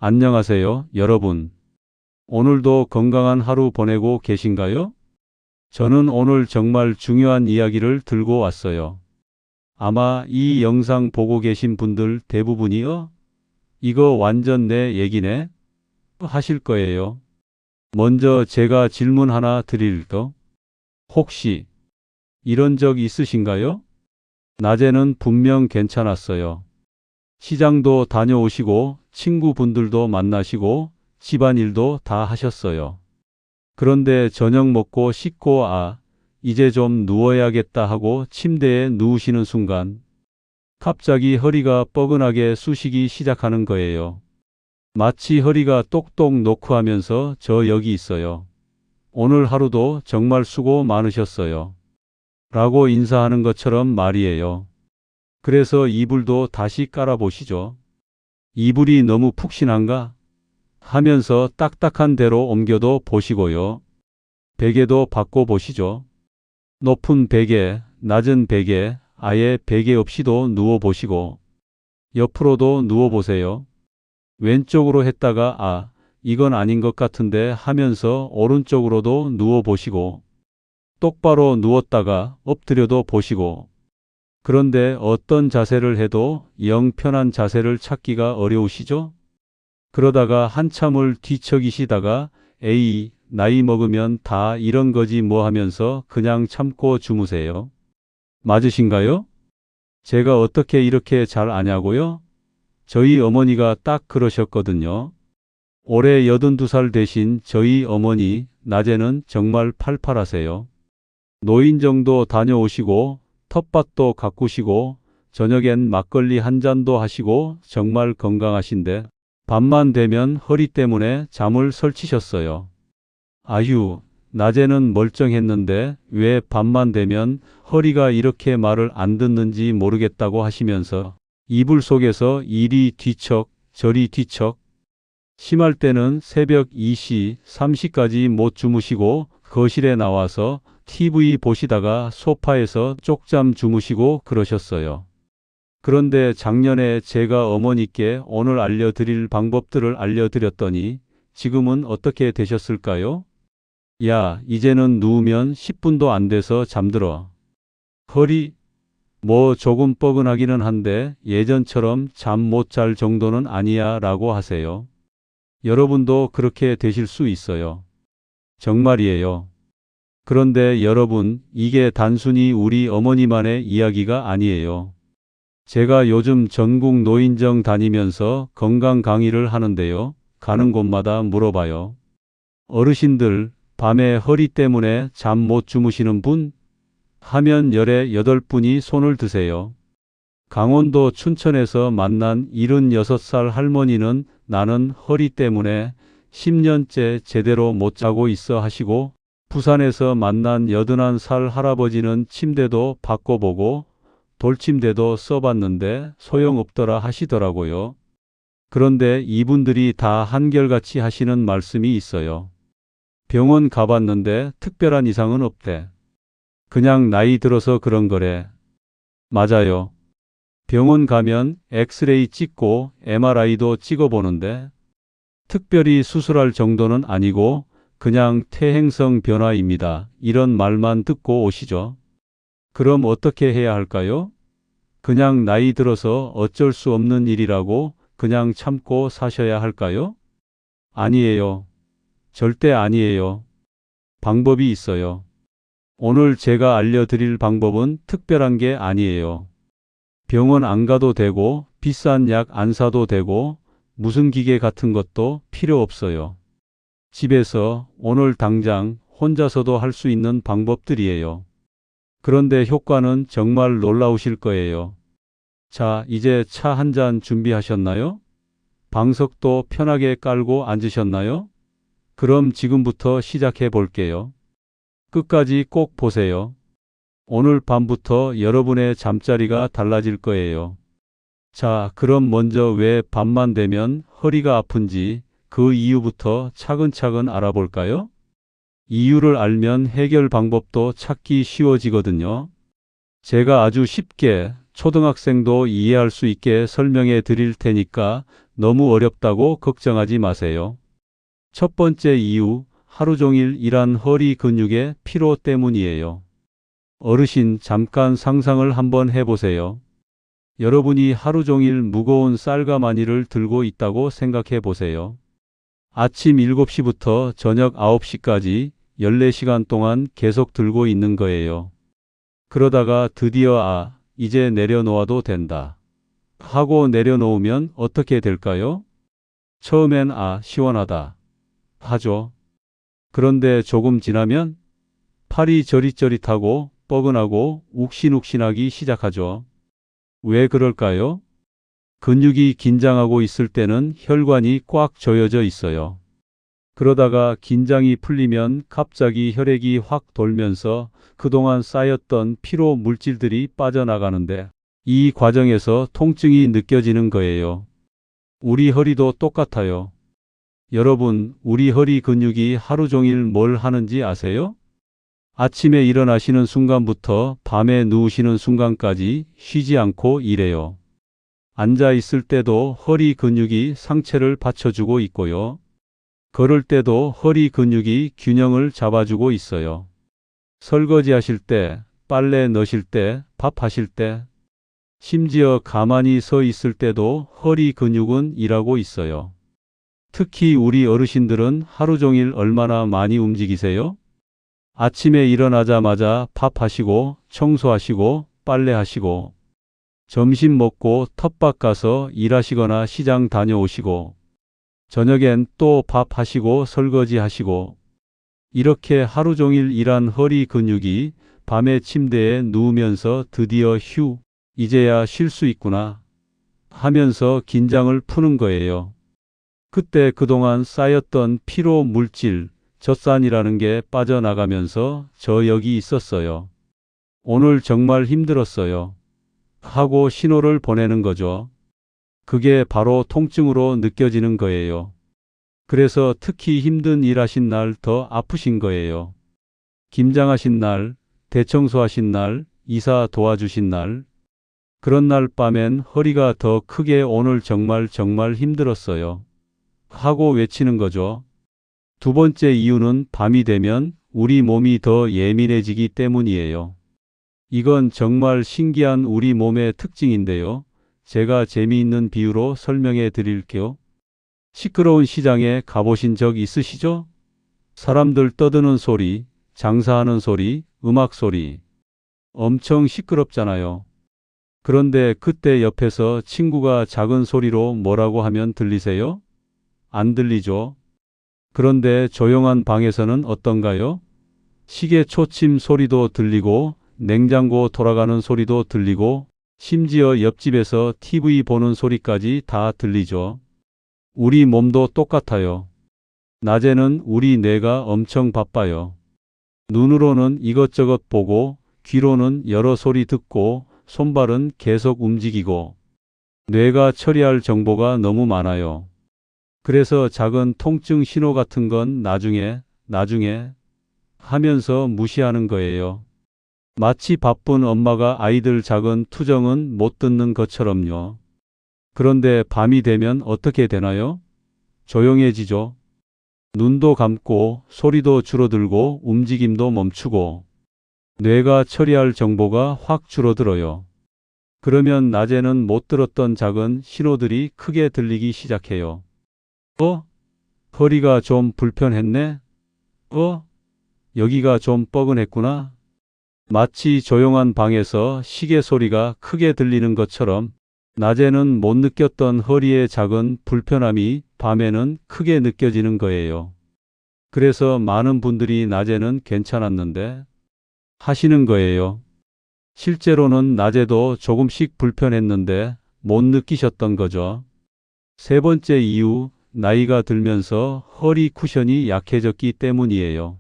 안녕하세요, 여러분. 오늘도 건강한 하루 보내고 계신가요? 저는 오늘 정말 중요한 이야기를 들고 왔어요. 아마 이 영상 보고 계신 분들 대부분이요? 이거 완전 내 얘기네? 하실 거예요. 먼저 제가 질문 하나 드릴까? 혹시 이런 적 있으신가요? 낮에는 분명 괜찮았어요. 시장도 다녀오시고 친구분들도 만나시고 집안일도 다 하셨어요. 그런데 저녁 먹고 씻고 이제 좀 누워야겠다 하고 침대에 누우시는 순간 갑자기 허리가 뻐근하게 쑤시기 시작하는 거예요. 마치 허리가 똑똑 놓고 하면서 저 여기 있어요. 오늘 하루도 정말 수고 많으셨어요. 라고 인사하는 것처럼 말이에요. 그래서 이불도 다시 깔아보시죠. 이불이 너무 푹신한가? 하면서 딱딱한 데로 옮겨도 보시고요. 베개도 바꿔보시죠. 높은 베개, 낮은 베개, 아예 베개 없이도 누워보시고 옆으로도 누워보세요. 왼쪽으로 했다가 이건 아닌 것 같은데 하면서 오른쪽으로도 누워보시고 똑바로 누웠다가 엎드려도 보시고 그런데 어떤 자세를 해도 영 편한 자세를 찾기가 어려우시죠? 그러다가 한참을 뒤척이시다가 에이, 나이 먹으면 다 이런 거지 뭐 하면서 그냥 참고 주무세요. 맞으신가요? 제가 어떻게 이렇게 잘 아냐고요? 저희 어머니가 딱 그러셨거든요. 올해 82살 되신 저희 어머니 낮에는 정말 팔팔하세요. 노인정도 다녀오시고 텃밭도 가꾸시고 저녁엔 막걸리 한 잔도 하시고 정말 건강하신데 밤만 되면 허리 때문에 잠을 설치셨어요. 아휴, 낮에는 멀쩡했는데 왜 밤만 되면 허리가 이렇게 말을 안 듣는지 모르겠다고 하시면서 이불 속에서 이리 뒤척 저리 뒤척 심할 때는 새벽 2시, 3시까지 못 주무시고 거실에 나와서 TV 보시다가 소파에서 쪽잠 주무시고 그러셨어요. 그런데 작년에 제가 어머니께 오늘 알려드릴 방법들을 알려드렸더니 지금은 어떻게 되셨을까요? 야, 이제는 누우면 10분도 안 돼서 잠들어. 허리? 뭐 조금 뻐근하기는 한데 예전처럼 잠 못 잘 정도는 아니야 라고 하세요. 여러분도 그렇게 되실 수 있어요. 정말이에요. 그런데 여러분, 이게 단순히 우리 어머니만의 이야기가 아니에요. 제가 요즘 전국 노인정 다니면서 건강 강의를 하는데요. 가는 곳마다 물어봐요. 어르신들, 밤에 허리 때문에 잠 못 주무시는 분? 하면 열에 8분이 손을 드세요. 강원도 춘천에서 만난 76살 할머니는 나는 허리 때문에 10년째 제대로 못 자고 있어 하시고 부산에서 만난 81살 할아버지는 침대도 바꿔보고 돌침대도 써봤는데 소용없더라 하시더라고요. 그런데 이분들이 다 한결같이 하시는 말씀이 있어요. 병원 가봤는데 특별한 이상은 없대. 그냥 나이 들어서 그런 거래. 맞아요. 병원 가면 엑스레이 찍고 MRI도 찍어보는데 특별히 수술할 정도는 아니고 그냥 퇴행성 변화입니다. 이런 말만 듣고 오시죠. 그럼 어떻게 해야 할까요? 그냥 나이 들어서 어쩔 수 없는 일이라고 그냥 참고 사셔야 할까요? 아니에요. 절대 아니에요. 방법이 있어요. 오늘 제가 알려드릴 방법은 특별한 게 아니에요. 병원 안 가도 되고 비싼 약 안 사도 되고 무슨 기계 같은 것도 필요 없어요. 집에서 오늘 당장 혼자서도 할 수 있는 방법들이에요. 그런데 효과는 정말 놀라우실 거예요. 자, 이제 차 한 잔 준비하셨나요? 방석도 편하게 깔고 앉으셨나요? 그럼 지금부터 시작해 볼게요. 끝까지 꼭 보세요. 오늘 밤부터 여러분의 잠자리가 달라질 거예요. 자, 그럼 먼저 왜 밤만 되면 허리가 아픈지 그 이유부터 차근차근 알아볼까요? 이유를 알면 해결 방법도 찾기 쉬워지거든요. 제가 아주 쉽게 초등학생도 이해할 수 있게 설명해 드릴 테니까 너무 어렵다고 걱정하지 마세요. 첫 번째 이유, 하루 종일 일한 허리 근육의 피로 때문이에요. 어르신, 잠깐 상상을 한번 해보세요. 여러분이 하루 종일 무거운 쌀가마니를 들고 있다고 생각해 보세요. 아침 7시부터 저녁 9시까지 14시간 동안 계속 들고 있는 거예요. 그러다가 드디어 이제 내려놓아도 된다 하고 내려놓으면 어떻게 될까요? 처음엔 시원하다 하죠. 그런데 조금 지나면 팔이 저릿저릿하고 뻐근하고 욱신욱신하기 시작하죠. 왜 그럴까요? 근육이 긴장하고 있을 때는 혈관이 꽉 조여져 있어요. 그러다가 긴장이 풀리면 갑자기 혈액이 확 돌면서 그동안 쌓였던 피로 물질들이 빠져나가는데 이 과정에서 통증이 느껴지는 거예요. 우리 허리도 똑같아요. 여러분, 우리 허리 근육이 하루 종일 뭘 하는지 아세요? 아침에 일어나시는 순간부터 밤에 누우시는 순간까지 쉬지 않고 일해요. 앉아 있을 때도 허리 근육이 상체를 받쳐주고 있고요. 걸을 때도 허리 근육이 균형을 잡아주고 있어요. 설거지 하실 때, 빨래 넣으실 때, 밥 하실 때, 심지어 가만히 서 있을 때도 허리 근육은 일하고 있어요. 특히 우리 어르신들은 하루 종일 얼마나 많이 움직이세요? 아침에 일어나자마자 밥 하시고, 청소하시고, 빨래하시고, 점심 먹고 텃밭 가서 일하시거나 시장 다녀오시고, 저녁엔 또 밥 하시고 설거지 하시고, 이렇게 하루 종일 일한 허리 근육이 밤에 침대에 누우면서 드디어 이제야 쉴 수 있구나 하면서 긴장을 푸는 거예요. 그때 그동안 쌓였던 피로 물질, 젖산이라는 게 빠져나가면서 저 여기 있었어요. 오늘 정말 힘들었어요 하고 신호를 보내는 거죠. 그게 바로 통증으로 느껴지는 거예요. 그래서 특히 힘든 일 하신 날 더 아프신 거예요. 김장하신 날, 대청소하신 날, 이사 도와주신 날, 그런 날 밤엔 허리가 더 크게 오늘 정말 힘들었어요 하고 외치는 거죠. 두 번째 이유는 밤이 되면 우리 몸이 더 예민해지기 때문이에요. 이건 정말 신기한 우리 몸의 특징인데요. 제가 재미있는 비유로 설명해 드릴게요. 시끄러운 시장에 가보신 적 있으시죠? 사람들 떠드는 소리, 장사하는 소리, 음악 소리. 엄청 시끄럽잖아요. 그런데 그때 옆에서 친구가 작은 소리로 뭐라고 하면 들리세요? 안 들리죠? 그런데 조용한 방에서는 어떤가요? 시계 초침 소리도 들리고, 냉장고 돌아가는 소리도 들리고, 심지어 옆집에서 TV 보는 소리까지 다 들리죠. 우리 몸도 똑같아요. 낮에는 우리 뇌가 엄청 바빠요. 눈으로는 이것저것 보고, 귀로는 여러 소리 듣고, 손발은 계속 움직이고, 뇌가 처리할 정보가 너무 많아요. 그래서 작은 통증 신호 같은 건 나중에 하면서 무시하는 거예요. 마치 바쁜 엄마가 아이들 작은 투정은 못 듣는 것처럼요. 그런데 밤이 되면 어떻게 되나요? 조용해지죠. 눈도 감고 소리도 줄어들고 움직임도 멈추고 뇌가 처리할 정보가 확 줄어들어요. 그러면 낮에는 못 들었던 작은 신호들이 크게 들리기 시작해요. 허리가 좀 불편했네? 여기가 좀 뻐근했구나? 마치 조용한 방에서 시계 소리가 크게 들리는 것처럼 낮에는 못 느꼈던 허리의 작은 불편함이 밤에는 크게 느껴지는 거예요. 그래서 많은 분들이 낮에는 괜찮았는데 하시는 거예요. 실제로는 낮에도 조금씩 불편했는데 못 느끼셨던 거죠. 세 번째 이유, 나이가 들면서 허리 쿠션이 약해졌기 때문이에요.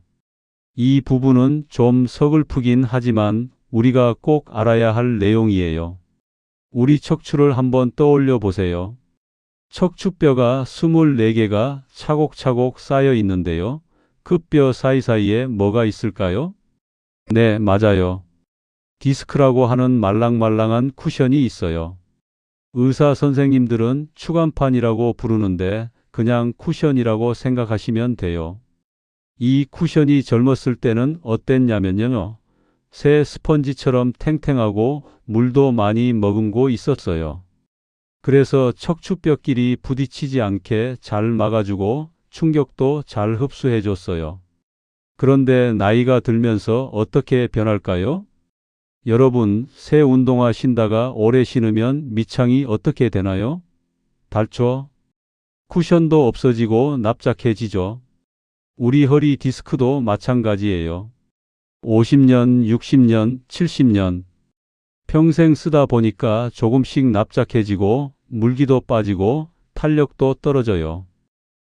이 부분은 좀 서글프긴 하지만 우리가 꼭 알아야 할 내용이에요. 우리 척추를 한번 떠올려 보세요. 척추뼈가 24개가 차곡차곡 쌓여 있는데요. 그 뼈 사이사이에 뭐가 있을까요? 네, 맞아요. 디스크라고 하는 말랑말랑한 쿠션이 있어요. 의사 선생님들은 추간판이라고 부르는데 그냥 쿠션이라고 생각하시면 돼요. 이 쿠션이 젊었을 때는 어땠냐면요. 새 스펀지처럼 탱탱하고 물도 많이 머금고 있었어요. 그래서 척추뼈끼리 부딪히지 않게 잘 막아주고 충격도 잘 흡수해줬어요. 그런데 나이가 들면서 어떻게 변할까요? 여러분, 새 운동화 신다가 오래 신으면 밑창이 어떻게 되나요? 닳죠? 쿠션도 없어지고 납작해지죠. 우리 허리 디스크도 마찬가지예요. 50년, 60년, 70년. 평생 쓰다 보니까 조금씩 납작해지고 물기도 빠지고 탄력도 떨어져요.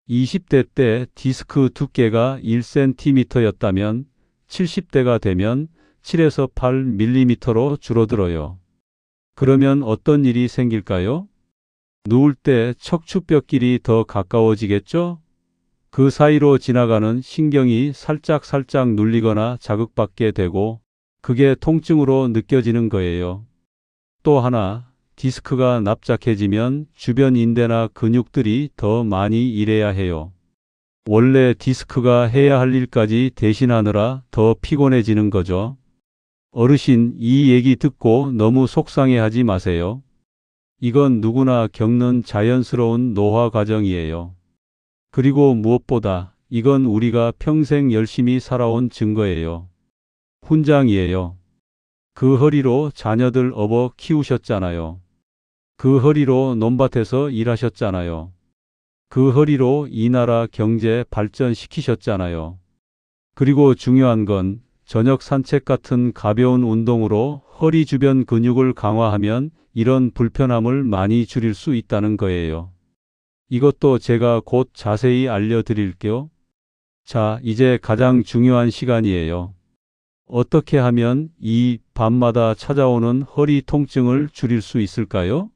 20대 때 디스크 두께가 1cm였다면 70대가 되면 7에서 8mm로 줄어들어요. 그러면 어떤 일이 생길까요? 누울 때 척추뼈끼리 더 가까워지겠죠? 그 사이로 지나가는 신경이 살짝 눌리거나 자극받게 되고 그게 통증으로 느껴지는 거예요. 또 하나, 디스크가 납작해지면 주변 인대나 근육들이 더 많이 일해야 해요. 원래 디스크가 해야 할 일까지 대신하느라 더 피곤해지는 거죠. 어르신, 이 얘기 듣고 너무 속상해하지 마세요. 이건 누구나 겪는 자연스러운 노화 과정이에요. 그리고 무엇보다 이건 우리가 평생 열심히 살아온 증거예요. 훈장이에요. 그 허리로 자녀들 업어 키우셨잖아요. 그 허리로 논밭에서 일하셨잖아요. 그 허리로 이 나라 경제 발전시키셨잖아요. 그리고 중요한 건 저녁 산책 같은 가벼운 운동으로 허리 주변 근육을 강화하면 이런 불편함을 많이 줄일 수 있다는 거예요. 이것도 제가 곧 자세히 알려드릴게요. 자, 이제 가장 중요한 시간이에요. 어떻게 하면 이 밤마다 찾아오는 허리 통증을 줄일 수 있을까요?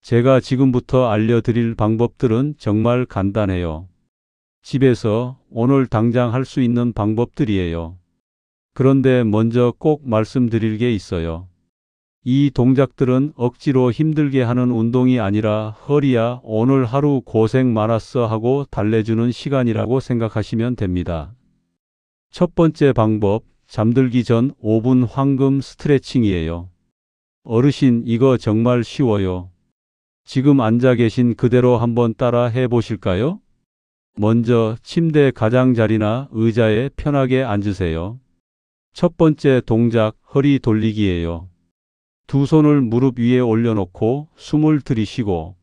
제가 지금부터 알려드릴 방법들은 정말 간단해요. 집에서 오늘 당장 할 수 있는 방법들이에요. 그런데 먼저 꼭 말씀드릴 게 있어요. 이 동작들은 억지로 힘들게 하는 운동이 아니라 허리야 오늘 하루 고생 많았어 하고 달래주는 시간이라고 생각하시면 됩니다. 첫 번째 방법, 잠들기 전 5분 황금 스트레칭이에요. 어르신, 이거 정말 쉬워요. 지금 앉아 계신 그대로 한번 따라 해보실까요? 먼저 침대 가장자리나 의자에 편하게 앉으세요. 첫 번째 동작, 허리 돌리기예요. 두 손을 무릎 위에 올려놓고 숨을 들이쉬고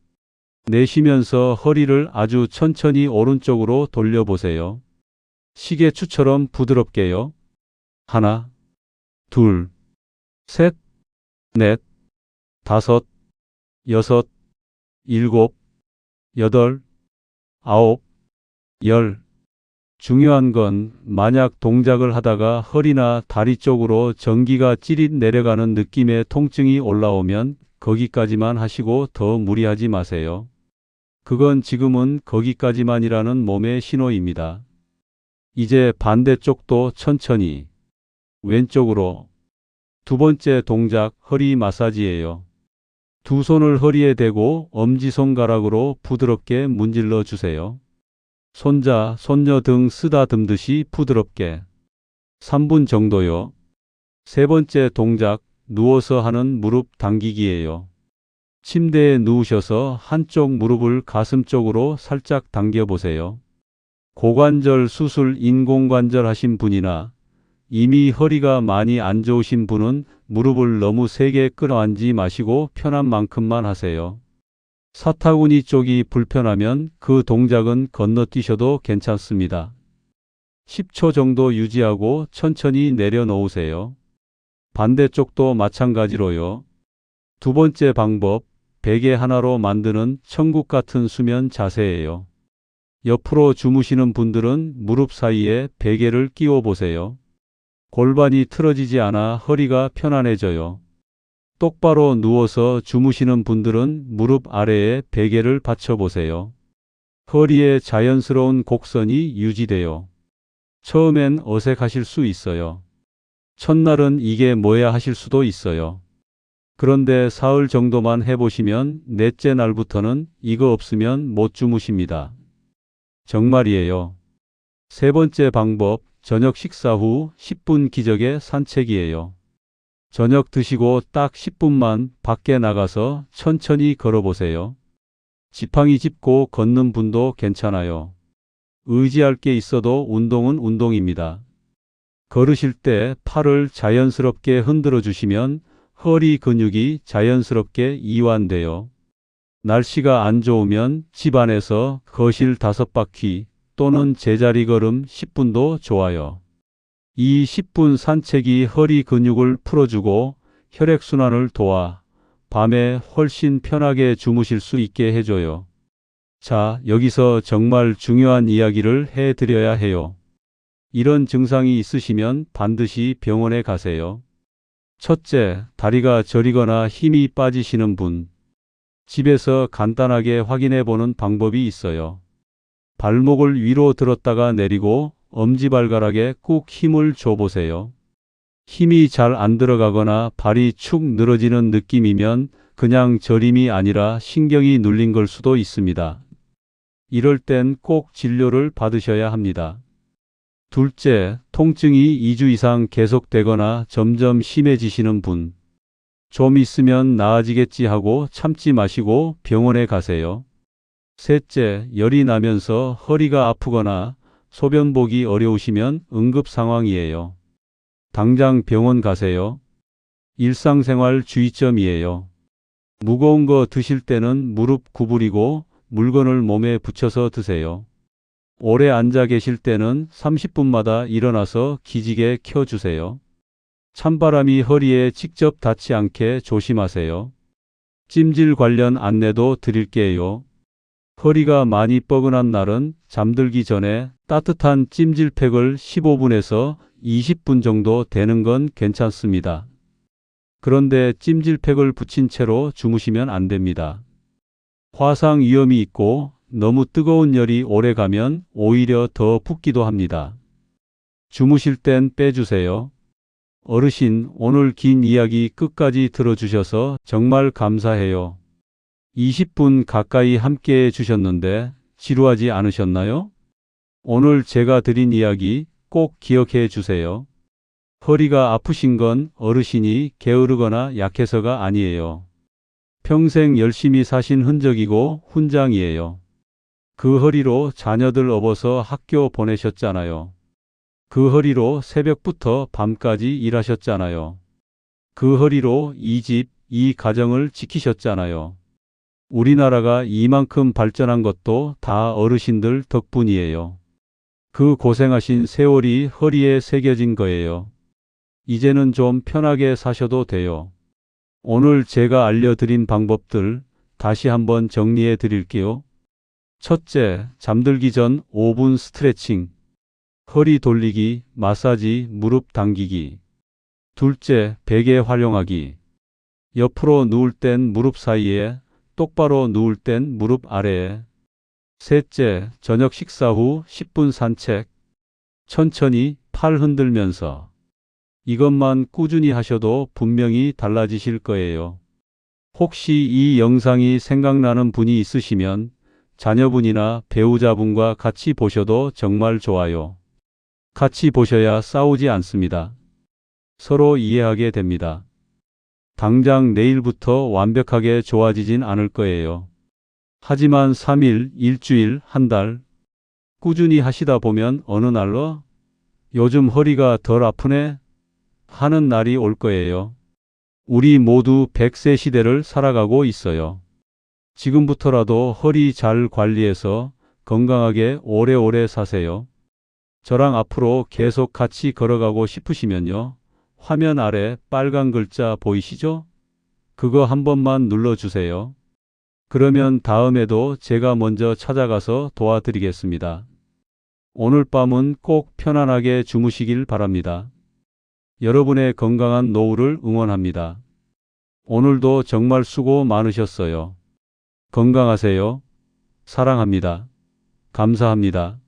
내쉬면서 허리를 아주 천천히 오른쪽으로 돌려보세요. 시계추처럼 부드럽게요. 하나, 둘, 셋, 넷, 다섯, 여섯, 일곱, 여덟, 아홉, 열. 중요한 건 만약 동작을 하다가 허리나 다리 쪽으로 전기가 찌릿 내려가는 느낌의 통증이 올라오면 거기까지만 하시고 더 무리하지 마세요. 그건 지금은 거기까지만이라는 몸의 신호입니다. 이제 반대쪽도 천천히 왼쪽으로. 두 번째 동작, 허리 마사지예요. 두 손을 허리에 대고 엄지손가락으로 부드럽게 문질러 주세요. 손자, 손녀 등 쓰다듬듯이 부드럽게. 3분 정도요. 세 번째 동작, 누워서 하는 무릎 당기기예요. 침대에 누우셔서 한쪽 무릎을 가슴 쪽으로 살짝 당겨보세요. 고관절 수술 인공관절 하신 분이나 이미 허리가 많이 안 좋으신 분은 무릎을 너무 세게 끌어안지 마시고 편한 만큼만 하세요. 사타구니 쪽이 불편하면 그 동작은 건너뛰셔도 괜찮습니다. 10초 정도 유지하고 천천히 내려놓으세요. 반대쪽도 마찬가지로요. 두 번째 방법, 베개 하나로 만드는 천국 같은 수면 자세예요. 옆으로 주무시는 분들은 무릎 사이에 베개를 끼워 보세요. 골반이 틀어지지 않아 허리가 편안해져요. 똑바로 누워서 주무시는 분들은 무릎 아래에 베개를 받쳐보세요. 허리에 자연스러운 곡선이 유지돼요. 처음엔 어색하실 수 있어요. 첫날은 이게 뭐야 하실 수도 있어요. 그런데 사흘 정도만 해보시면 넷째 날부터는 이거 없으면 못 주무십니다. 정말이에요. 세 번째 방법, 저녁 식사 후 10분 기적의 산책이에요. 저녁 드시고 딱 10분만 밖에 나가서 천천히 걸어보세요. 지팡이 짚고 걷는 분도 괜찮아요. 의지할 게 있어도 운동은 운동입니다. 걸으실 때 팔을 자연스럽게 흔들어 주시면 허리 근육이 자연스럽게 이완돼요. 날씨가 안 좋으면 집 안에서 거실 5바퀴 또는 제자리 걸음 10분도 좋아요. 이 10분 산책이 허리 근육을 풀어주고 혈액순환을 도와 밤에 훨씬 편하게 주무실 수 있게 해줘요. 자, 여기서 정말 중요한 이야기를 해드려야 해요. 이런 증상이 있으시면 반드시 병원에 가세요. 첫째, 다리가 저리거나 힘이 빠지시는 분. 집에서 간단하게 확인해 보는 방법이 있어요. 발목을 위로 들었다가 내리고 엄지발가락에 꾹 힘을 줘보세요. 힘이 잘 안 들어가거나 발이 축 늘어지는 느낌이면 그냥 저림이 아니라 신경이 눌린 걸 수도 있습니다. 이럴 땐 꼭 진료를 받으셔야 합니다. 둘째, 통증이 2주 이상 계속되거나 점점 심해지시는 분. 좀 있으면 나아지겠지 하고 참지 마시고 병원에 가세요. 셋째, 열이 나면서 허리가 아프거나 소변 보기 어려우시면 응급 상황이에요. 당장 병원 가세요. 일상생활 주의점이에요. 무거운 거 드실 때는 무릎 구부리고 물건을 몸에 붙여서 드세요. 오래 앉아 계실 때는 30분마다 일어나서 기지개 켜주세요. 찬바람이 허리에 직접 닿지 않게 조심하세요. 찜질 관련 안내도 드릴게요. 허리가 많이 뻐근한 날은 잠들기 전에 따뜻한 찜질팩을 15분에서 20분 정도 되는 건 괜찮습니다. 그런데 찜질팩을 붙인 채로 주무시면 안 됩니다. 화상 위험이 있고 너무 뜨거운 열이 오래 가면 오히려 더 붓기도 합니다. 주무실 땐 빼주세요. 어르신, 오늘 긴 이야기 끝까지 들어주셔서 정말 감사해요. 20분 가까이 함께 해주셨는데 지루하지 않으셨나요? 오늘 제가 드린 이야기 꼭 기억해 주세요. 허리가 아프신 건 어르신이 게으르거나 약해서가 아니에요. 평생 열심히 사신 흔적이고 훈장이에요. 그 허리로 자녀들 업어서 학교 보내셨잖아요. 그 허리로 새벽부터 밤까지 일하셨잖아요. 그 허리로 이 집, 이 가정을 지키셨잖아요. 우리나라가 이만큼 발전한 것도 다 어르신들 덕분이에요. 그 고생하신 세월이 허리에 새겨진 거예요. 이제는 좀 편하게 사셔도 돼요. 오늘 제가 알려드린 방법들 다시 한번 정리해 드릴게요. 첫째, 잠들기 전 5분 스트레칭. 허리 돌리기, 마사지, 무릎 당기기. 둘째, 베개 활용하기. 옆으로 누울 땐 무릎 사이에, 똑바로 누울 땐 무릎 아래에. 셋째, 저녁 식사 후 10분 산책. 천천히 팔 흔들면서. 이것만 꾸준히 하셔도 분명히 달라지실 거예요. 혹시 이 영상이 생각나는 분이 있으시면 자녀분이나 배우자분과 같이 보셔도 정말 좋아요. 같이 보셔야 싸우지 않습니다. 서로 이해하게 됩니다. 당장 내일부터 완벽하게 좋아지진 않을 거예요. 하지만 3일, 일주일, 한 달 꾸준히 하시다 보면 어느 날로 요즘 허리가 덜 아프네 하는 날이 올 거예요. 우리 모두 100세 시대를 살아가고 있어요. 지금부터라도 허리 잘 관리해서 건강하게 오래오래 사세요. 저랑 앞으로 계속 같이 걸어가고 싶으시면요. 화면 아래 빨간 글자 보이시죠? 그거 한 번만 눌러주세요. 그러면 다음에도 제가 먼저 찾아가서 도와드리겠습니다. 오늘 밤은 꼭 편안하게 주무시길 바랍니다. 여러분의 건강한 노후를 응원합니다. 오늘도 정말 수고 많으셨어요. 건강하세요. 사랑합니다. 감사합니다.